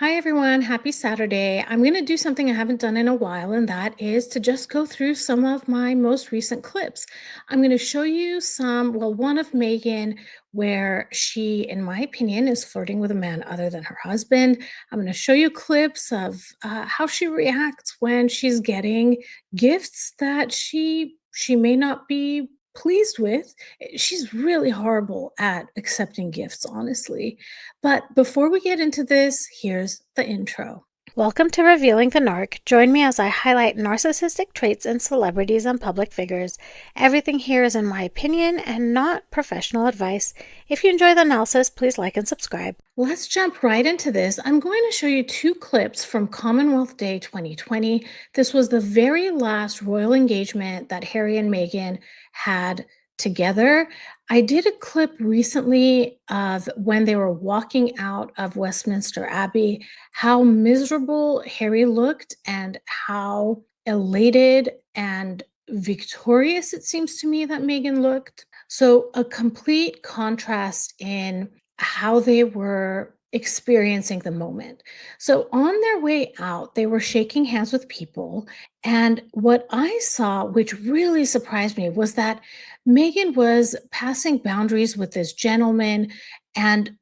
Hi, everyone. Happy Saturday. I'm going to do something I haven't done in a while, and that is to just go through some of my most recent clips. I'm going to show you one of Megan, where she, in my opinion, is flirting with a man other than her husband. I'm going to show you clips of how she reacts when she's getting gifts that she may not be pleased with. She's really horrible at accepting gifts, honestly. But before we get into this, here's the intro. Welcome to Revealing the Narc. Join me as I highlight narcissistic traits in celebrities and public figures. Everything here is in my opinion and not professional advice. If you enjoy the analysis, please like and subscribe. Let's jump right into this. I'm going to show you two clips from Commonwealth Day 2020. This was the very last royal engagement that Harry and Meghan had together. I did a clip recently of when they were walking out of Westminster Abbey, how miserable Harry looked and how elated and victorious it seems to me that Meghan looked. So, a complete contrast in how they were experiencing the moment. So, on their way out, they were shaking hands with people. And what I saw, which really surprised me, was that Megan was passing boundaries with this gentleman and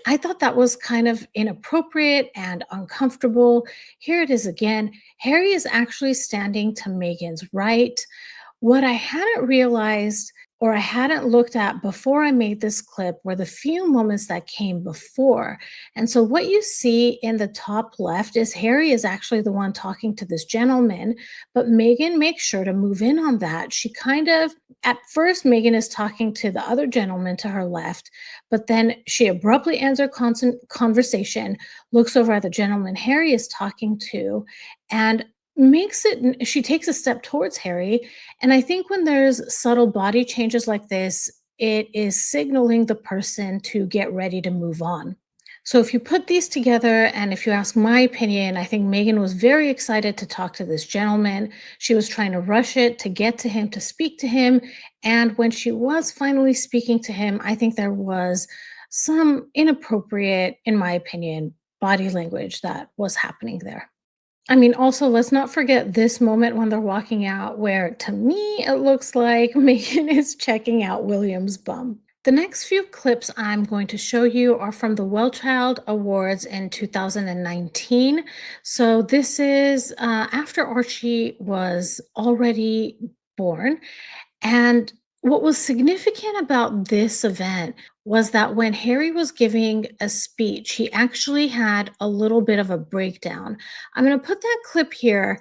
I thought that was kind of inappropriate and uncomfortable. Here it is again. Harry is actually standing to Megan's right. What I hadn't realized or I hadn't looked at before I made this clip were the few moments that came before. And so, what you see in the top left is Harry is actually the one talking to this gentleman, but Megan makes sure to move in on that. She kind of, at first, Megan is talking to the other gentleman to her left, but then she abruptly ends her conversation, looks over at the gentleman Harry is talking to, and she takes a step towards Harry. And I think when there's subtle body changes like this, it is signaling the person to get ready to move on. So if you put these together, and if you ask my opinion, I think Megan was very excited to talk to this gentleman. She was trying to rush it to get to him, to speak to him. And when she was finally speaking to him, I think there was some inappropriate, in my opinion, body language that was happening there. I mean, also, let's not forget this moment when they're walking out, where to me it looks like Megan is checking out William's bum. The next few clips I'm going to show you are from the WellChild Awards in 2019. So, this is after Archie was already born. And what was significant about this event was that when Harry was giving a speech, he actually had a little bit of a breakdown. I'm going to put that clip here.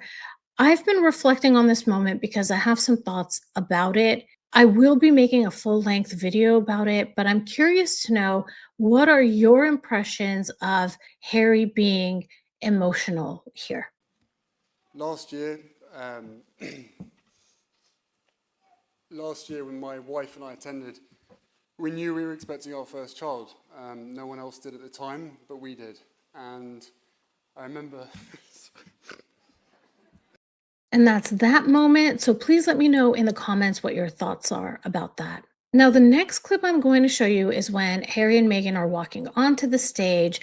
I've been reflecting on this moment because I have some thoughts about it. I will be making a full length video about it, but I'm curious to know, what are your impressions of Harry being emotional here? Last year, last year when my wife and I attended, we knew we were expecting our first child. No one else did at the time, but we did. And I remember... And that's that moment. So please let me know in the comments what your thoughts are about that. Now, the next clip I'm going to show you is when Harry and Meghan are walking onto the stage,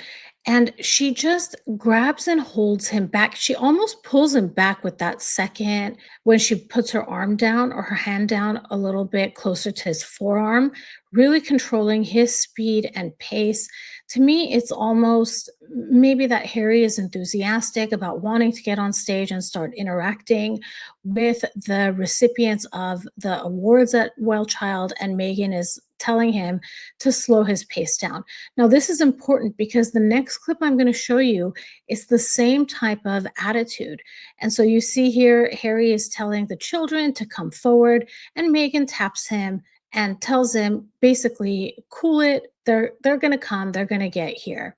and she just grabs and holds him back. She almost pulls him back with that second when she puts her arm down or her hand down a little bit closer to his forearm, really controlling his speed and pace. To me, it's almost maybe that Harry is enthusiastic about wanting to get on stage and start interacting with the recipients of the awards at WellChild, and Megan is telling him to slow his pace down. Now, this is important because the next clip I'm going to show you is the same type of attitude. And so you see here, Harry is telling the children to come forward, and Megan taps him and tells him basically, cool it. They're going to come. They're going to get here.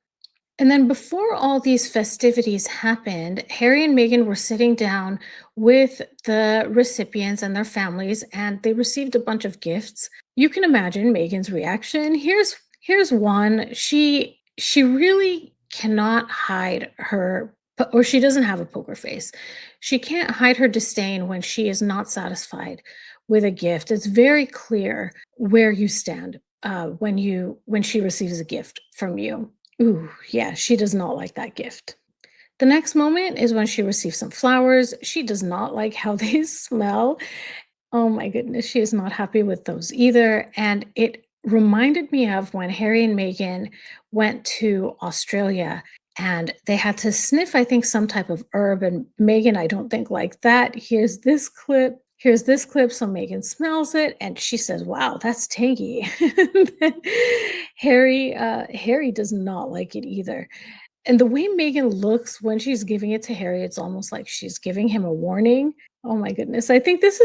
And then before all these festivities happened, Harry and Meghan were sitting down with the recipients and their families, and they received a bunch of gifts. You can imagine Meghan's reaction. Here's one. She really cannot hide her, or she doesn't have a poker face. She can't hide her disdain when she is not satisfied with a gift. It's very clear where you stand when she receives a gift from you. Ooh, yeah, she does not like that gift. The next moment is when she receives some flowers. She does not like how they smell. Oh my goodness, she is not happy with those either. And it reminded me of when Harry and Meghan went to Australia and they had to sniff, I think, some type of herb. And Meghan, I don't think like that. Here's this clip. Here's this clip. So Megan smells it and she says, "Wow, that's tangy." And then Harry does not like it either. And the way Megan looks when she's giving it to Harry, it's almost like she's giving him a warning. Oh my goodness. I think this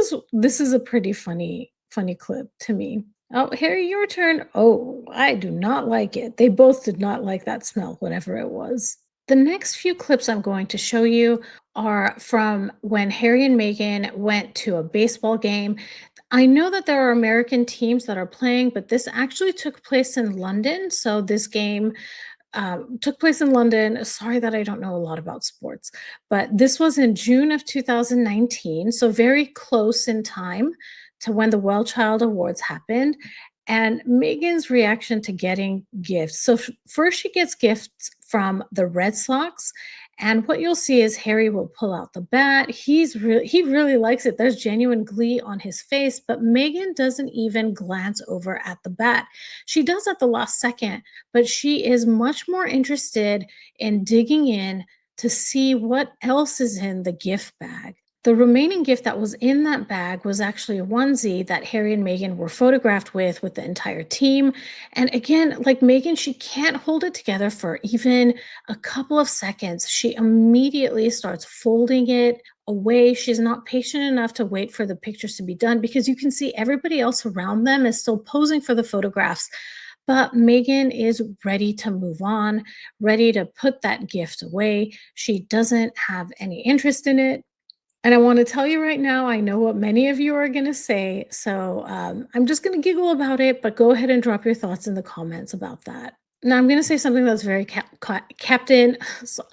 is a pretty funny clip to me. Oh, Harry, your turn. Oh, I do not like it. They both did not like that smell, whatever it was. The next few clips I'm going to show you are from when Harry and Meghan went to a baseball game. I know that there are American teams that are playing, but this actually took place in London. So this game took place in London. Sorry that I don't know a lot about sports, but this was in June of 2019, so very close in time to when the WellChild Awards happened. And Megan's reaction to getting gifts. So first, she gets gifts from the Red Sox, and what you'll see is Harry will pull out the bat. He really likes it. There's genuine glee on his face, but Megan doesn't even glance over at the bat. She does at the last second, but she is much more interested in digging in to see what else is in the gift bag. The remaining gift that was in that bag was actually a onesie that Harry and Meghan were photographed with the entire team. And again, like Meghan, she can't hold it together for even a couple of seconds. She immediately starts folding it away. She's not patient enough to wait for the pictures to be done because you can see everybody else around them is still posing for the photographs. But Megan is ready to move on, ready to put that gift away. She doesn't have any interest in it. And I want to tell you right now, I know what many of you are going to say. So I'm just going to giggle about it, but go ahead and drop your thoughts in the comments about that. Now, I'm going to say something that's very Captain. So,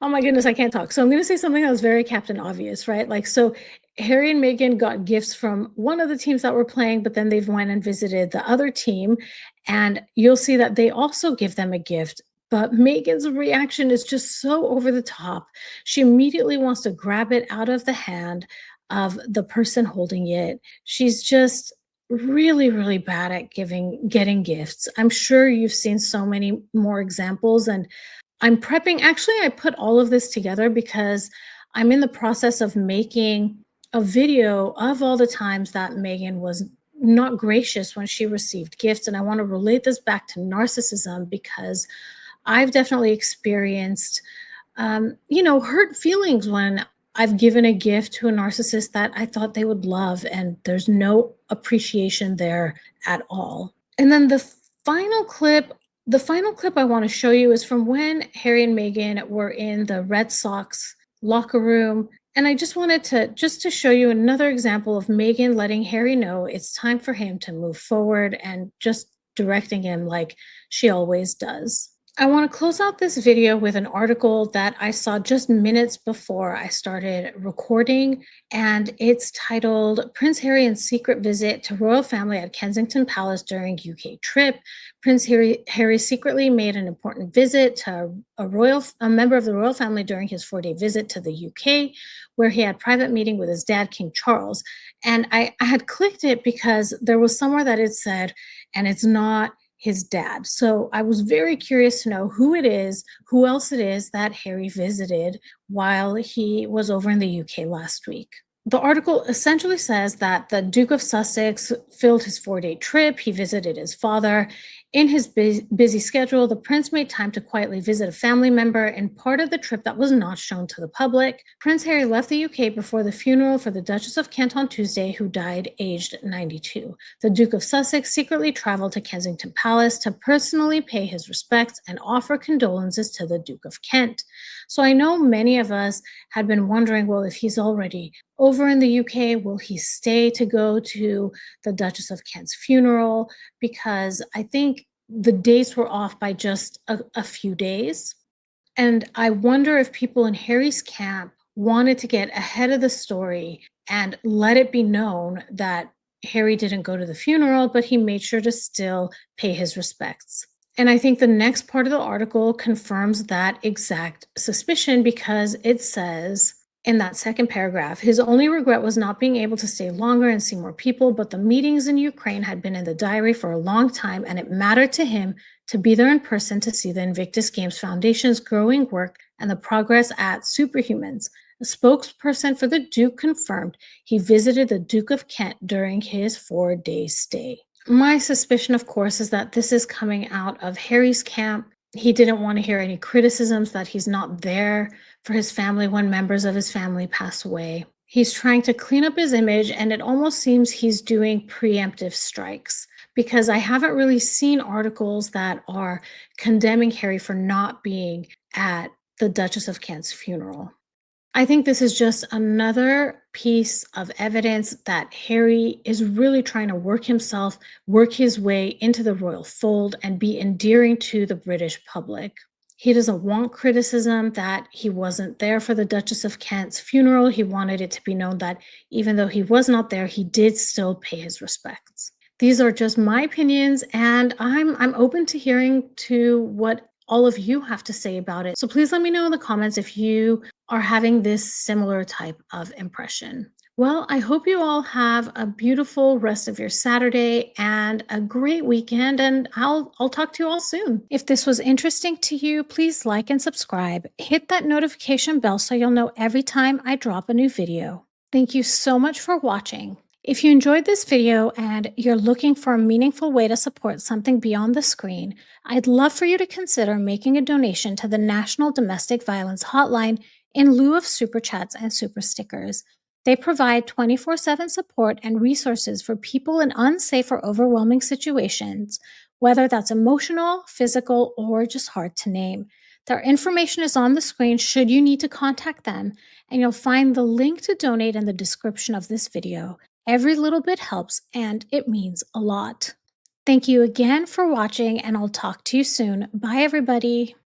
oh my goodness, I can't talk. So I'm going to say something that's very Captain Obvious, right? Like, so Harry and Meghan got gifts from one of the teams that were playing, but then they've went and visited the other team. And you'll see that they also give them a gift. But Megan's reaction is just so over the top. She immediately wants to grab it out of the hand of the person holding it. She's just really bad at getting gifts. I'm sure you've seen so many more examples, and I'm prepping. Actually, I put all of this together because I'm in the process of making a video of all the times that Megan was not gracious when she received gifts, and I want to relate this back to narcissism because I've definitely experienced hurt feelings when I've given a gift to a narcissist that I thought they would love, and there's no appreciation there at all. And then the final clip I want to show you is from when Harry and Meghan were in the Red Sox locker room. And I just wanted to show you another example of Meghan letting Harry know it's time for him to move forward and just directing him like she always does. I want to close out this video with an article that I saw just minutes before I started recording, and it's titled Prince Harry and Secret Visit to Royal Family at Kensington Palace During UK Trip. Harry secretly made an important visit to a member of the royal family during his 4-day visit to the UK, where he had private meeting with his dad, King Charles. And I had clicked it because there was somewhere that it said, and it's not his dad. So I was very curious to know who else it is that Harry visited while he was over in the UK last week. The article essentially says that the Duke of Sussex filled his 4-day trip. He visited his father. In his busy schedule, the prince made time to quietly visit a family member and part of the trip that was not shown to the public. Prince Harry left the UK before the funeral for the Duchess of Kent on Tuesday, who died aged 92. The Duke of Sussex secretly traveled to Kensington Palace to personally pay his respects and offer condolences to the Duke of Kent. So I know many of us had been wondering, well, if he's already over in the UK, will he stay to go to the Duchess of Kent's funeral? Because I think the dates were off by just a few days. And I wonder if people in Harry's camp wanted to get ahead of the story and let it be known that Harry didn't go to the funeral, but he made sure to still pay his respects. And I think the next part of the article confirms that exact suspicion because it says in that second paragraph, his only regret was not being able to stay longer and see more people, but the meetings in Ukraine had been in the diary for a long time, and it mattered to him to be there in person to see the Invictus Games Foundation's growing work and the progress at Superhumans. A spokesperson for the Duke confirmed he visited the Duke of Kent during his 4-day stay. My suspicion, of course, is that this is coming out of Harry's camp. He didn't want to hear any criticisms that he's not there for his family when members of his family pass away. He's trying to clean up his image, and it almost seems he's doing preemptive strikes because I haven't really seen articles that are condemning Harry for not being at the Duchess of Kent's funeral. I think this is just another piece of evidence that Harry is really trying to work his way into the royal fold, and be endearing to the British public. He doesn't want criticism that he wasn't there for the Duchess of Kent's funeral. He wanted it to be known that even though he was not there, he did still pay his respects. These are just my opinions, and I'm open to hearing to what all of you have to say about it. So please let me know in the comments if you are having this similar type of impression. Well, I hope you all have a beautiful rest of your Saturday and a great weekend, and I'll talk to you all soon. If this was interesting to you, please like and subscribe. Hit that notification bell so you'll know every time I drop a new video. Thank you so much for watching. If you enjoyed this video and you're looking for a meaningful way to support something beyond the screen, I'd love for you to consider making a donation to the National Domestic Violence Hotline in lieu of super chats and super stickers. They provide 24/7 support and resources for people in unsafe or overwhelming situations, whether that's emotional, physical, or just hard to name. Their information is on the screen should you need to contact them, and you'll find the link to donate in the description of this video. Every little bit helps, and it means a lot. Thank you again for watching, and I'll talk to you soon. Bye, everybody.